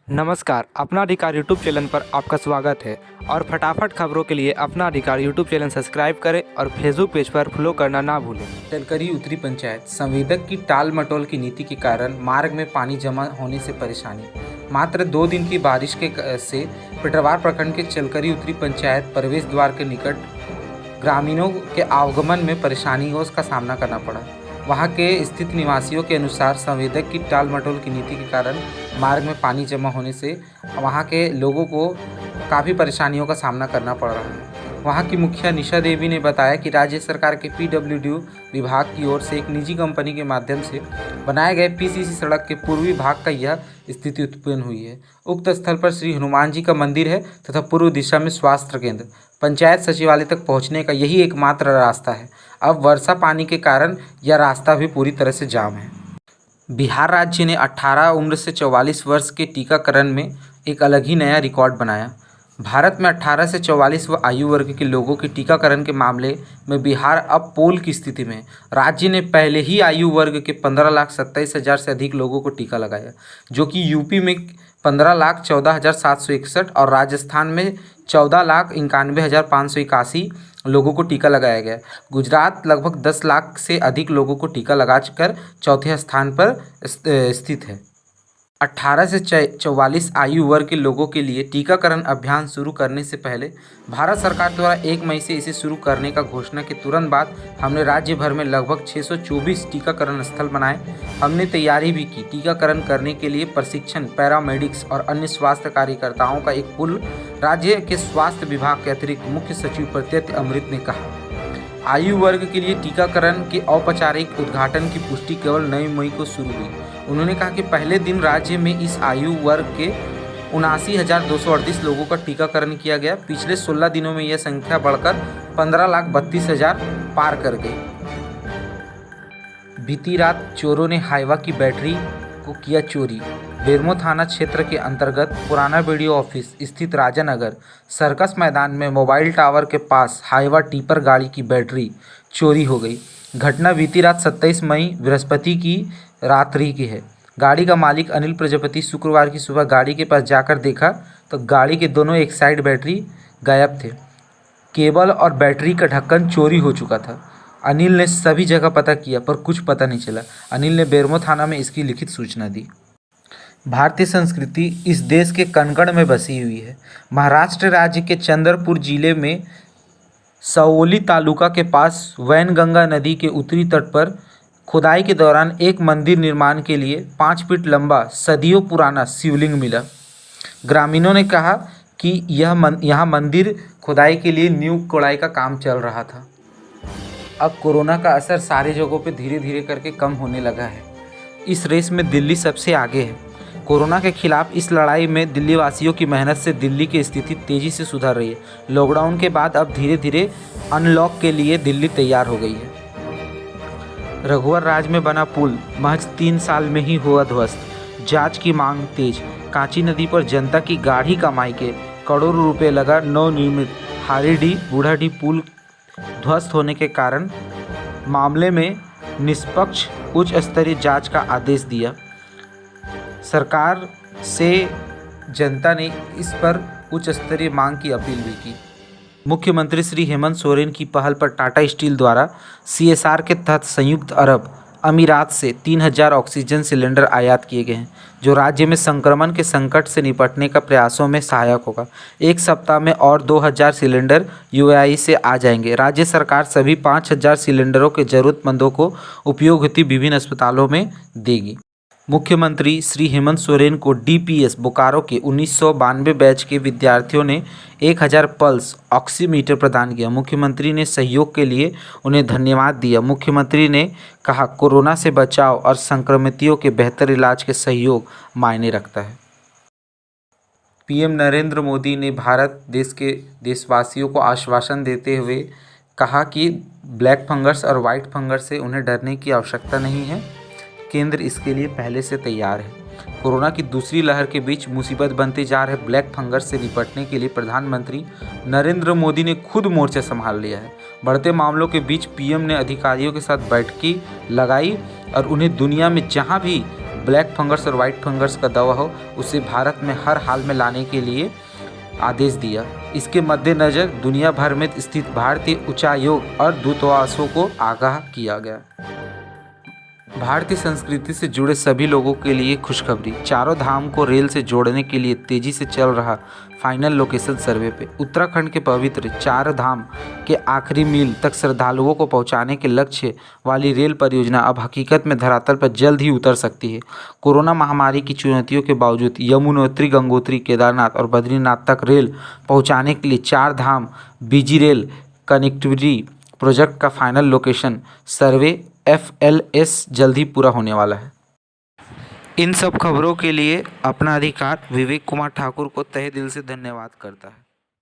नमस्कार, अपना अधिकार यूट्यूब चैनल पर आपका स्वागत है और फटाफट खबरों के लिए अपना अधिकार यूट्यूब चैनल सब्सक्राइब करें और फेसबुक पेज पर फॉलो करना ना भूलें। चलकरी उत्तरी पंचायत संवेदक की टाल मटोल की नीति के कारण मार्ग में पानी जमा होने से परेशानी। मात्र 2 दिन की बारिश से पिटरवार प्रखंड के चलकरी उत्तरी पंचायत प्रवेश द्वार के निकट ग्रामीणों के आवागमन में परेशानियों का सामना करना पड़ा। वहां के स्थित निवासियों के अनुसार संवेदक की टाल मटोल की नीति के कारण मार्ग में पानी जमा होने से वहां के लोगों को काफ़ी परेशानियों का सामना करना पड़ रहा है। वहां की मुखिया निशा देवी ने बताया कि राज्य सरकार के पीडब्ल्यूडी विभाग की ओर से एक निजी कंपनी के माध्यम से बनाए गए पीसीसी सड़क के पूर्वी भाग का यह स्थिति उत्पन्न हुई है। उक्त स्थल पर श्री हनुमान जी का मंदिर है तथा पूर्व दिशा में स्वास्थ्य केंद्र, पंचायत सचिवालय तक पहुंचने का यही एकमात्र रास्ता है। अब वर्षा पानी के कारण यह रास्ता भी पूरी तरह से जाम है। बिहार राज्य ने 18 उम्र से 44 वर्ष के टीकाकरण में एक अलग ही नया रिकॉर्ड बनाया। भारत में 18 से 44 आयु वर्ग के लोगों के टीकाकरण के मामले में बिहार अब पोल की स्थिति में। राज्य ने पहले ही आयु वर्ग के 15,27,000 से अधिक लोगों को टीका लगाया, जो कि यूपी में 15,14,761 और राजस्थान में 14,91,581 लोगों को टीका लगाया गया। गुजरात लगभग 10 लाख से अधिक लोगों को टीका लगाकर चौथे स्थान पर स्थित है। 18 से 44 आयु वर्ग के लोगों के लिए टीकाकरण अभियान शुरू करने से पहले भारत सरकार द्वारा 1 मई से इसे शुरू करने का घोषणा के तुरंत बाद हमने राज्य भर में लगभग 624 टीकाकरण स्थल बनाए। हमने तैयारी भी की। टीकाकरण करने के लिए प्रशिक्षण, पैरामेडिक्स और अन्य स्वास्थ्य कार्यकर्ताओं का एक पूल राज्य के स्वास्थ्य विभाग के अतिरिक्त मुख्य सचिव प्रत्यय अमृत ने कहा। आयु वर्ग के लिए टीकाकरण के औपचारिक उद्घाटन की पुष्टि केवल 9 मई को शुरू हुई। उन्होंने कहा कि पहले दिन राज्य में इस आयु वर्ग के 79,238 लोगों का टीकाकरण किया गया। पिछले 16 दिनों में यह संख्या बढ़कर 15,32,000 पार कर गई। बीती रात चोरों ने हाइवा की बैटरी को किया चोरी। बेरमो थाना क्षेत्र के अंतर्गत पुराना बीडीओ ऑफिस स्थित राजानगर सर्कस मैदान में मोबाइल टावर के पास हाइवा टिपर गाड़ी की बैटरी चोरी हो गई। घटना बीती रात 27 मई बृहस्पति की रात्रि की है। गाड़ी का मालिक अनिल प्रजापति शुक्रवार की सुबह गाड़ी के पास जाकर देखा तो गाड़ी के दोनों एक साइड बैटरी गायब थे। केबल और बैटरी का ढक्कन चोरी हो चुका था। अनिल ने सभी जगह पता किया पर कुछ पता नहीं चला। अनिल ने बेरमो थाना में इसकी लिखित सूचना दी। भारतीय संस्कृति इस देश के कण-कण में बसी हुई है। महाराष्ट्र राज्य के चंद्रपुर जिले में सवोली तालुका के पास वैनगंगा नदी के उत्तरी तट पर खुदाई के दौरान एक मंदिर निर्माण के लिए 5 फीट लंबा सदियों पुराना शिवलिंग मिला। ग्रामीणों ने कहा कि यहाँ मंदिर खुदाई के लिए नींव कोड़ाई का काम चल रहा था। अब कोरोना का असर सारी जगहों पे धीरे धीरे करके कम होने लगा है। इस रेस में दिल्ली सबसे आगे है। कोरोना के खिलाफ इस लड़ाई में दिल्ली वासियों की मेहनत से दिल्ली की स्थिति तेज़ी से सुधर रही है। लॉकडाउन के बाद अब धीरे धीरे अनलॉक के लिए दिल्ली तैयार हो गई है। रघुवर राज में बना पुल महज 3 साल में ही हुआ ध्वस्त। जांच की मांग तेज। कांची नदी पर जनता की गाढ़ी कमाई के करोड़ों रुपए लगा नवनिर्मित हारीडीह बूढ़ाडीह पुल ध्वस्त होने के कारण मामले में निष्पक्ष उच्च स्तरीय जांच का आदेश दिया। सरकार से जनता ने इस पर उच्च स्तरीय मांग की अपील भी की। मुख्यमंत्री श्री हेमंत सोरेन की पहल पर टाटा स्टील द्वारा CSR के तहत संयुक्त अरब अमीरात से 3,000 ऑक्सीजन सिलेंडर आयात किए गए हैं, जो राज्य में संक्रमण के संकट से निपटने का प्रयासों में सहायक होगा। एक सप्ताह में और 2,000 सिलेंडर UAE से आ जाएंगे। राज्य सरकार सभी 5,000 सिलेंडरों के जरूरतमंदों को उपयोग हेतु विभिन्न अस्पतालों में देगी। मुख्यमंत्री श्री हेमंत सोरेन को DPS बोकारो के 1992 बैच के विद्यार्थियों ने 1,000 पल्स ऑक्सीमीटर प्रदान किया। मुख्यमंत्री ने सहयोग के लिए उन्हें धन्यवाद दिया। मुख्यमंत्री ने कहा, कोरोना से बचाव और संक्रमितों के बेहतर इलाज के सहयोग मायने रखता है। PM नरेंद्र मोदी ने भारत देश के देशवासियों को आश्वासन देते हुए कहा कि ब्लैक फंगस और वाइट फंगस से उन्हें डरने की आवश्यकता नहीं है। केंद्र इसके लिए पहले से तैयार है। कोरोना की दूसरी लहर के बीच मुसीबत बनते जा रहे ब्लैक फंगस से निपटने के लिए प्रधानमंत्री नरेंद्र मोदी ने खुद मोर्चा संभाल लिया है। बढ़ते मामलों के बीच PM ने अधिकारियों के साथ बैठकें लगाई और उन्हें दुनिया में जहां भी ब्लैक फंगस और वाइट फंगस का दवा हो उसे भारत में हर हाल में लाने के लिए आदेश दिया। इसके मद्देनज़र दुनिया भर में स्थित भारतीय उच्चायोग और दूतावासों को आगाह किया गया। भारतीय संस्कृति से जुड़े सभी लोगों के लिए खुशखबरी। चारों धाम को रेल से जोड़ने के लिए तेजी से चल रहा फाइनल लोकेशन सर्वे पे उत्तराखंड के पवित्र चार धाम के आखिरी मील तक श्रद्धालुओं को पहुंचाने के लक्ष्य वाली रेल परियोजना अब हकीकत में धरातल पर जल्द ही उतर सकती है। कोरोना महामारी की चुनौतियों के बावजूद यमुनोत्री, गंगोत्री, केदारनाथ और बद्रीनाथ तक रेल पहुँचाने के लिए चार धाम बीजी रेल कनेक्टिविटी प्रोजेक्ट का फाइनल लोकेशन सर्वे FLS जल्द ही पूरा होने वाला है। इन सब खबरों के लिए अपना अधिकार विवेक कुमार ठाकुर को तहे दिल से धन्यवाद करता है।